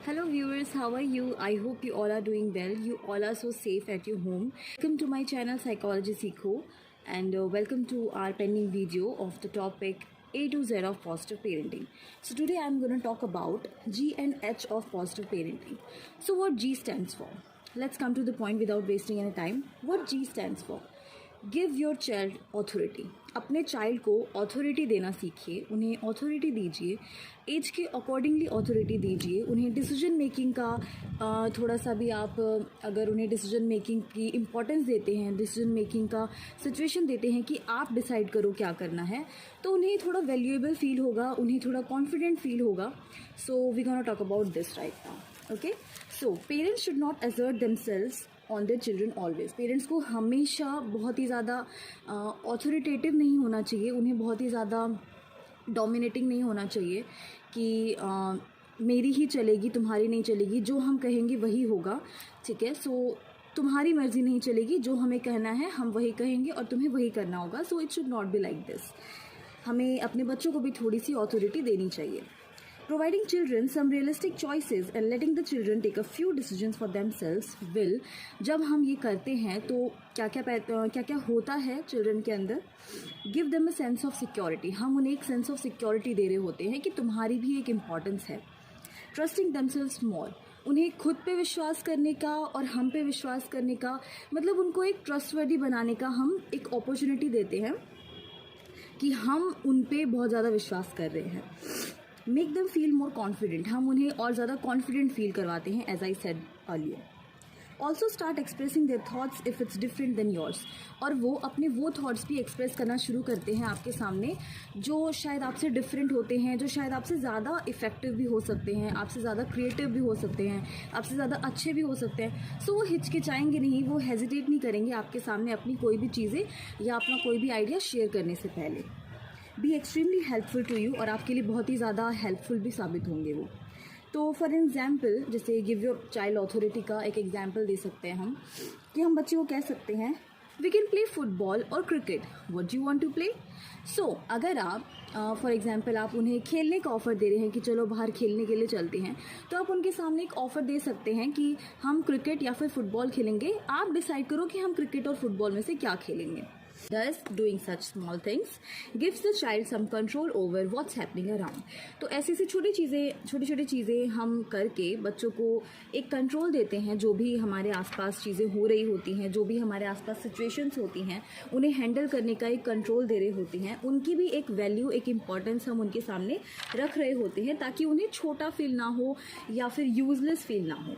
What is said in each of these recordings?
Hello viewers, how are you? I hope you all are doing well. You all are so safe at your home. Welcome to my channel Psychology Seekho and welcome to our pending video of the topic A to Z of positive parenting. So today I'm going to talk about G and H of positive parenting. So what G stands for? Let's come to the point without wasting any time. What G stands for? Give your child authority. अपने child को authority देना सीखिए, उन्हें authority दीजिए, as के accordingly authority दीजिए. उन्हें decision making का थोड़ा सा भी आप अगर उन्हें डिसीजन मेकिंग की इम्पोर्टेंस देते हैं, डिसीजन मेकिंग का सिचुएशन देते हैं कि आप डिसाइड करो क्या करना है, तो उन्हें थोड़ा वैल्यूएबल फील होगा, उन्हें थोड़ा कॉन्फिडेंट फील होगा. So we gonna talk about this right now. Okay, so parents should not assert themselves on their children always. Parents को हमेशा बहुत ही ज़्यादा ऑथोरिटेटिव नहीं होना चाहिए, उन्हें बहुत ही ज़्यादा डोमिनेटिंग नहीं होना चाहिए कि मेरी ही चलेगी, तुम्हारी नहीं चलेगी, जो हम कहेंगे वही होगा. ठीक है, सो तुम्हारी मर्जी नहीं चलेगी, जो हमें कहना है हम वही कहेंगे और तुम्हें वही करना होगा. सो it should not be like this. हमें अपने बच्चों को भी थोड़ी सी ऑथोरिटी देनी चाहिए. Providing children some realistic choices and letting the children take a few decisions for themselves will. जब हम ये करते हैं तो क्या क्या होता है चिल्ड्रन के अंदर? Give them a sense of security. हम उन्हें एक सेंस ऑफ सिक्योरिटी दे रहे होते हैं कि तुम्हारी भी एक इम्पॉर्टेंस है. Trusting themselves more. उन्हें खुद पे विश्वास करने का और हम पे विश्वास करने का, मतलब उनको एक ट्रस्टवर्दी बनाने का हम एक अपॉर्चुनिटी देते हैं कि हम उन पे बहुत ज़्यादा विश्वास कर रहे हैं. Make them feel more confident. हम उन्हें और ज़्यादा कॉन्फिडेंट फील करवाते हैं, as I said earlier. Also start expressing their thoughts if it's different then yours. और वो अपने वो थाट्स भी एक्सप्रेस करना शुरू करते हैं आपके सामने जो शायद आपसे डिफरेंट होते हैं, जो शायद आपसे ज़्यादा इफेक्टिव भी हो सकते हैं, आपसे ज़्यादा क्रिएटिव भी हो सकते हैं, आपसे ज़्यादा अच्छे भी हो सकते हैं. सो वो हिचकिचाएंगे नहीं, वो हेजिटेट नहीं करेंगे आपके सामने अपनी कोई भी चीज़ें या अपना कोई भी आइडिया शेयर करने से पहले. Be extremely helpful to you. और आपके लिए बहुत ही ज़्यादा हेल्पफुल भी साबित होंगे वो. तो फॉर एग्जाम्पल, जैसे गिव योर चाइल्ड ऑथोरिटी का एक एग्जाम्पल दे सकते हैं हम कि हम बच्चे को कह सकते हैं वी कैन प्ले फुटबॉल और cricket, what do you want to play. So अगर आप फॉर एग्जाम्पल आप उन्हें खेलने का ऑफ़र दे रहे हैं कि चलो बाहर खेलने के लिए चलते हैं, तो आप उनके सामने एक ऑफ़र दे सकते हैं कि हम क्रिकेट या फिर फुटबॉल खेलेंगे, आप डिसाइड करो कि हम क्रिकेट और फुटबॉल में से क्या खेलेंगे. Thus, doing such small things gives the child some control over what's happening around. तो ऐसी छोटी छोटी चीज़ें हम करके बच्चों को एक कंट्रोल देते हैं. जो भी हमारे आसपास चीज़ें हो रही होती हैं, जो भी हमारे आसपास सिचुएशंस होती हैं, उन्हें हैंडल करने का एक कंट्रोल दे रहे होते हैं. उनकी भी एक वैल्यू, एक इम्पॉर्टेंस हम उनके सामने रख रहे होते हैं ताकि उन्हें छोटा फील ना हो या फिर यूजलेस फील ना हो.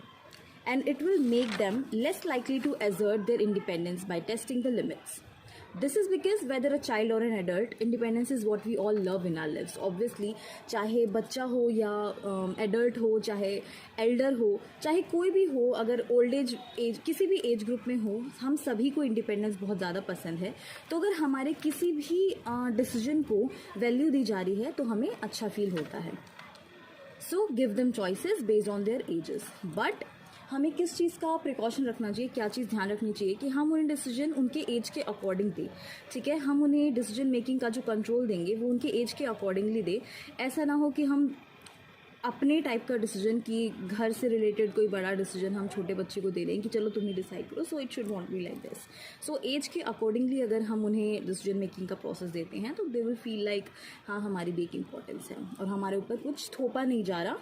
And it will make them less likely to assert their independence by testing the limits. This is because whether a child or an adult, independence is what we all love in our lives. Obviously, चाहे बच्चा हो या adult हो, चाहे Elder हो, चाहे कोई भी हो, अगर ओल्ड एज किसी भी एज ग्रुप में हो, हम सभी को इंडिपेंडेंस बहुत ज़्यादा पसंद है. तो अगर हमारे किसी भी डिसीजन को वैल्यू दी जा रही है तो हमें अच्छा फील होता है. So give them choices based on their edges. But हमें किस चीज़ का प्रिकॉशन रखना चाहिए, क्या चीज़ ध्यान रखनी चाहिए कि हम उन्हें डिसीजन उनके एज के अकॉर्डिंग दें. ठीक है, हम उन्हें डिसीजन मेकिंग का जो कंट्रोल देंगे वो उनके एज के अकॉर्डिंगली दें. ऐसा ना हो कि हम अपने टाइप का डिसीजन की घर से रिलेटेड कोई बड़ा डिसीजन हम छोटे बच्चे को दे रहे हैं कि चलो तुम ही डिसाइड करो. So it should not be like this. So age के अकॉर्डिंगली अगर हम उन्हें डिसीजन मेकिंग का प्रोसेस देते हैं तो दे विल फील लाइक हाँ हमारी भी एक इम्पोर्टेंस है और हमारे ऊपर कुछ थोपा नहीं जा रहा.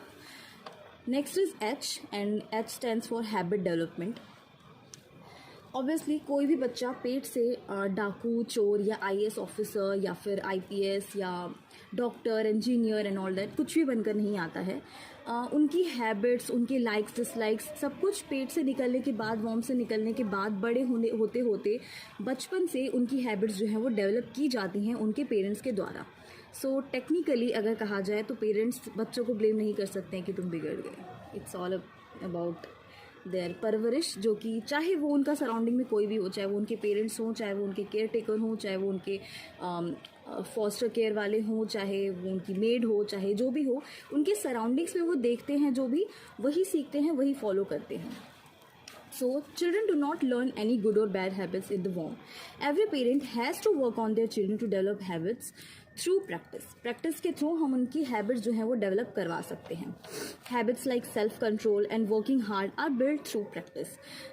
Next is H and H stands for habit development. Obviously कोई भी बच्चा पेट से डाकू, चोर या IAS ऑफिसर या फिर IPS या doctor, engineer and all that कुछ भी बनकर नहीं आता है. उनकी हैबिट्स, उनके लाइक्स डिसलाइक्स सब कुछ पेट से निकलने के बाद, वॉर्म से निकलने के बाद, बड़े होते होते बचपन से उनकी हैबिट्स जो हैं वो डेवलप की जाती हैं उनके पेरेंट्स के द्वारा. सो टेक्निकली अगर कहा जाए तो पेरेंट्स बच्चों को ब्लेम नहीं कर सकते हैं कि तुम बिगड़ गए. इट्स ऑल अबाउट देयर परवरिश, जो कि चाहे वो उनका सराउंडिंग में कोई भी हो, चाहे वो उनके पेरेंट्स हों, चाहे वो उनके केयर टेकर हों, चाहे वो उनके फॉस्टर केयर वाले हों, चाहे वो उनकी मेड हो, चाहे जो भी हो, उनके सराउंडिंग्स में वो देखते हैं जो भी, वही सीखते हैं, वही फॉलो करते हैं. So, children do not learn any good or bad habits in the womb. Every parent has to work on their children to develop habits through practice के थ्रू हम उनकी हैबिट्स जो हैं वो डेवलप करवा सकते हैं। Habits like self control and working hard are build through practice.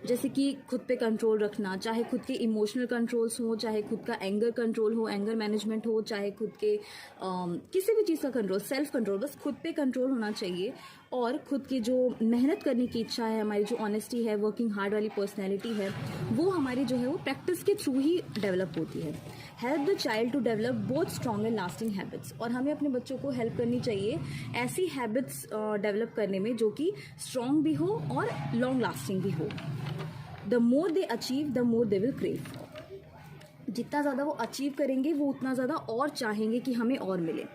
जैसे कि खुद पे कंट्रोल रखना, चाहे खुद के इमोशनल कंट्रोल्स हो, चाहे खुद का एंगर कंट्रोल हो, एंगर मैनेजमेंट हो, चाहे खुद के किसी भी चीज़ का कंट्रोल, सेल्फ कंट्रोल, बस खुद पे कंट्रोल होना चाहिए। और खुद की जो मेहनत करने की इच्छा है, हमारी जो ऑनेस्टी है, वर्किंग हार्ड वाली पर्सनैलिटी है, वो हमारी जो है वो प्रैक्टिस के थ्रू ही डेवलप होती है। Help the child to develop both strong and lasting habits. और हमें अपने बच्चों को हेल्प करनी चाहिए ऐसी हैबिट्स डेवलप करने में जो कि स्ट्रॉन्ग भी हो और लॉन्ग लास्टिंग भी हो। The more they achieve the more they will crave. जितना ज़्यादा वो अचीव करेंगे वो उतना ज़्यादा और चाहेंगे कि हमें और मिले।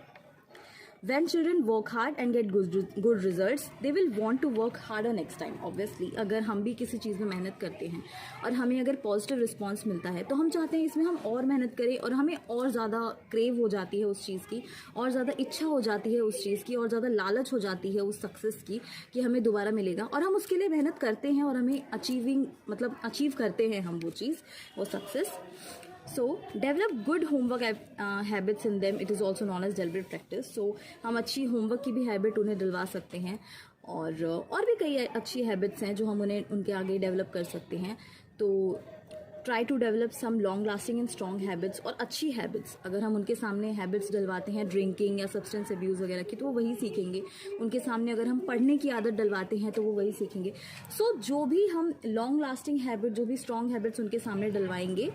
When children work hard and get good results, they will want to work harder next time. Obviously, अगर हम भी किसी चीज़ में मेहनत करते हैं और हमें अगर पॉजिटिव रिस्पॉन्स मिलता है तो हम चाहते हैं इसमें हम और मेहनत करें, और हमें और ज़्यादा क्रेव हो जाती है उस चीज़ की, और ज़्यादा इच्छा हो जाती है उस चीज़ की, और ज़्यादा लालच हो जाती है उस सक्सेस की कि हमें दोबारा मिलेगा, और हम उसके लिए मेहनत करते हैं और हमें अचीव करते हैं हम वो चीज़, वो success. So develop good homework habits in them. It is also known as deliberate practice. So हम अच्छी होमवर्क की भी हैबिट उन्हें दिलवा सकते हैं, और भी कई अच्छी हैबिट्स हैं जो हम उन्हें उनके आगे डेवलप कर सकते हैं। तो try to develop some long lasting and strong habits. और अच्छी हैबिट्स अगर हम उनके सामने हैबिट्स डलवाते हैं ड्रिंकिंग या सब्सटेंस अब्यूज़ वगैरह की, तो वो वही सीखेंगे। उनके सामने अगर हम पढ़ने की आदत डलवाते हैं तो वो वही सीखेंगे। सो जो भी हम लॉन्ग लास्टिंग हैबिट, जो भी स्ट्रॉन्ग हैबिट्स उनके सामने डलवाएंगे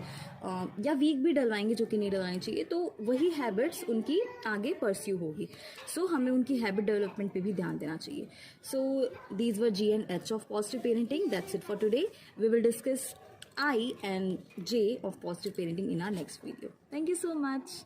या वीक भी डलवाएंगे जो कि नहीं डलवानी चाहिए, तो वही हैबिट्स उनकी आगे परस्यू होगी। सो हमें उनकी हैबिट डेवलपमेंट पे भी ध्यान देना चाहिए। So these were G and H of positive parenting. That's it for today. We will discuss I and J of positive parenting in our next video. Thank you so much.